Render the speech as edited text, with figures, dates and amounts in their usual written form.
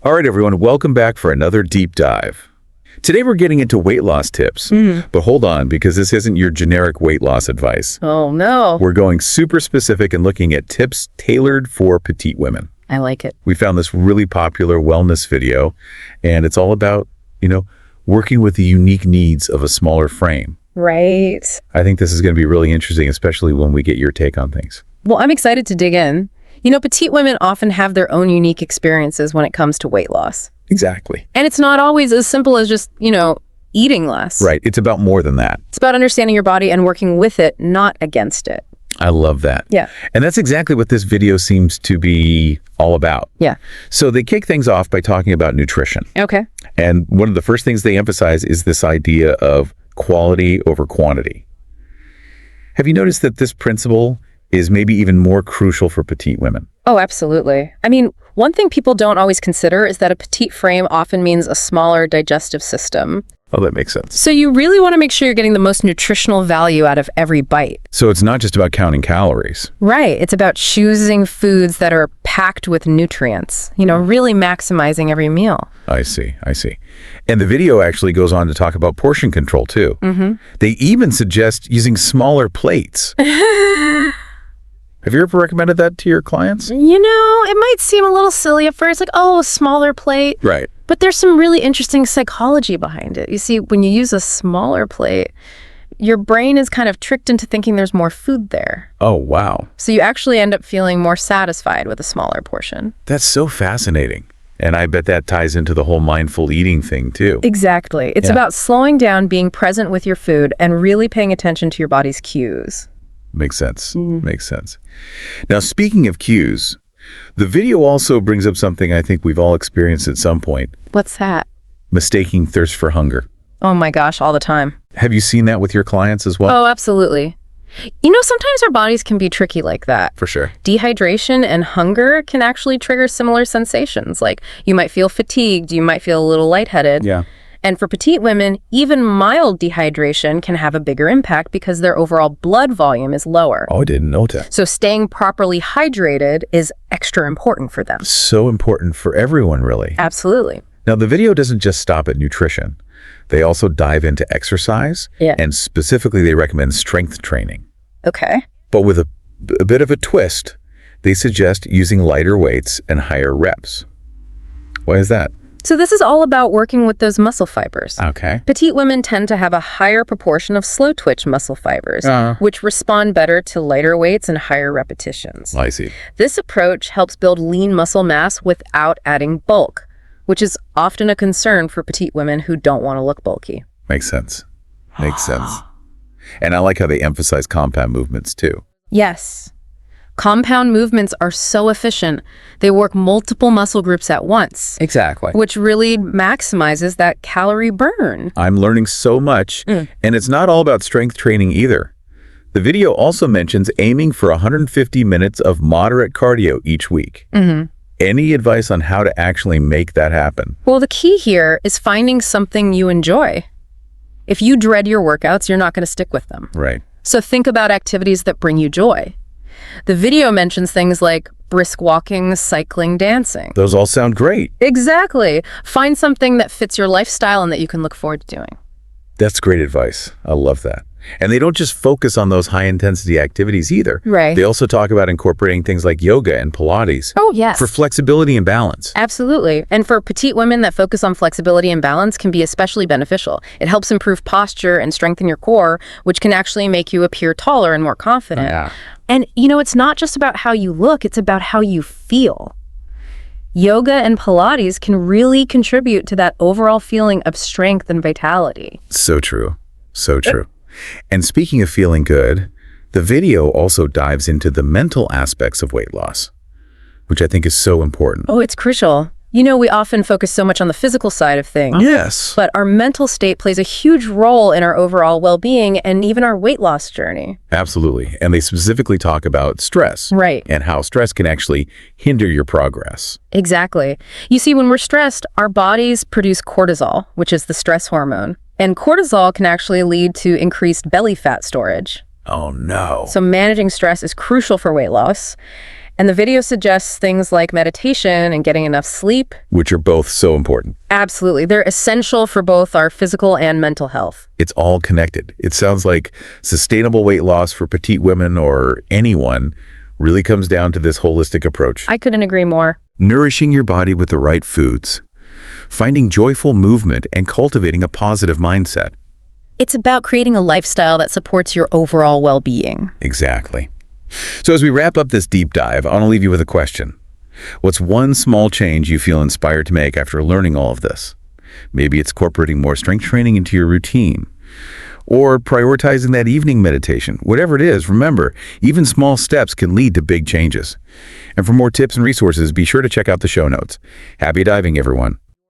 All right, everyone, welcome back for another deep dive. Today we're getting into weight loss tips, but hold on, because this isn't your generic weight loss advice. Oh, no. We're going super specific and looking at tips tailored for petite women. I like it. We found this really popular wellness video, and it's all about, working with the unique needs of a smaller frame. Right. I think this is going to be really interesting, especially when we get your take on things. Well, I'm excited to dig in. Petite women often have their own unique experiences when it comes to weight loss. Exactly. And it's not always as simple as just, eating less. Right. It's about more than that. It's about understanding your body and working with it, not against it. I love that. Yeah. And that's exactly what this video seems to be all about. Yeah. So they kick things off by talking about nutrition. Okay. And one of the first things they emphasize is this idea of quality over quantity. Have you noticed that this principle is maybe even more crucial for petite women? Oh, absolutely. I mean, one thing people don't always consider is that a petite frame often means a smaller digestive system. Oh, that makes sense. So you really want to make sure you're getting the most nutritional value out of every bite. So it's not just about counting calories. Right. It's about choosing foods that are packed with nutrients, really maximizing every meal. I see. And the video actually goes on to talk about portion control, too. They even suggest using smaller plates. Have you ever recommended that to your clients? It might seem a little silly at first, like, a smaller plate. Right. But there's some really interesting psychology behind it. You see, when you use a smaller plate, your brain is kind of tricked into thinking there's more food there. Oh, wow. So you actually end up feeling more satisfied with a smaller portion. That's so fascinating. And I bet that ties into the whole mindful eating thing, too. Exactly. It's about slowing down, being present with your food, and really paying attention to your body's cues. Makes sense. Makes sense. Now, speaking of cues, the video also brings up something I think we've all experienced at some point. What's that? Mistaking thirst for hunger. Oh my gosh, all the time. Have you seen that with your clients as well? Oh, absolutely. Sometimes our bodies can be tricky like that. For sure. Dehydration and hunger can actually trigger similar sensations. Like you might feel fatigued, you might feel a little lightheaded. Yeah. And for petite women, even mild dehydration can have a bigger impact because their overall blood volume is lower. Oh, I didn't know that. So staying properly hydrated is extra important for them. So important for everyone, really. Absolutely. Now, the video doesn't just stop at nutrition. They also dive into exercise, and specifically they recommend strength training. Okay. But with a bit of a twist, they suggest using lighter weights and higher reps. Why is that? So this is all about working with those muscle fibers. Okay. Petite women tend to have a higher proportion of slow twitch muscle fibers, which respond better to lighter weights and higher repetitions. I see. This approach helps build lean muscle mass without adding bulk, which is often a concern for petite women who don't want to look bulky. Makes sense. And I like how they emphasize compound movements too. Yes. Compound movements are so efficient. They work multiple muscle groups at once. Exactly. Which really maximizes that calorie burn. I'm learning so much, and it's not all about strength training either. The video also mentions aiming for 150 minutes of moderate cardio each week. Any advice on how to actually make that happen? Well, the key here is finding something you enjoy. If you dread your workouts, you're not going to stick with them. Right. So think about activities that bring you joy. The video mentions things like brisk walking, cycling, dancing. Those all sound great. Exactly. Find something that fits your lifestyle and that you can look forward to doing. That's great advice. I love that. And they don't just focus on those high-intensity activities either. Right. They also talk about incorporating things like yoga and Pilates. Oh, yes. For flexibility and balance. Absolutely. And for petite women, that focus on flexibility and balance can be especially beneficial. It helps improve posture and strengthen your core, which can actually make you appear taller and more confident. Yeah. And, it's not just about how you look, it's about how you feel. Yoga and Pilates can really contribute to that overall feeling of strength and vitality. So true. So true. And speaking of feeling good, the video also dives into the mental aspects of weight loss, which I think is so important. Oh, it's crucial. We often focus so much on the physical side of things. Yes. But our mental state plays a huge role in our overall well-being and even our weight loss journey. Absolutely. And they specifically talk about stress. Right. And how stress can actually hinder your progress. Exactly. You see, when we're stressed, our bodies produce cortisol, which is the stress hormone. And cortisol can actually lead to increased belly fat storage. Oh, no. So managing stress is crucial for weight loss. And the video suggests things like meditation and getting enough sleep. Which are both so important. Absolutely. They're essential for both our physical and mental health. It's all connected. It sounds like sustainable weight loss for petite women or anyone really comes down to this holistic approach. I couldn't agree more. Nourishing your body with the right foods, finding joyful movement, and cultivating a positive mindset. It's about creating a lifestyle that supports your overall well-being. Exactly. So as we wrap up this deep dive, I want to leave you with a question. What's one small change you feel inspired to make after learning all of this? Maybe it's incorporating more strength training into your routine, or prioritizing that evening meditation. Whatever it is, remember, even small steps can lead to big changes. And for more tips and resources, be sure to check out the show notes. Happy diving, everyone.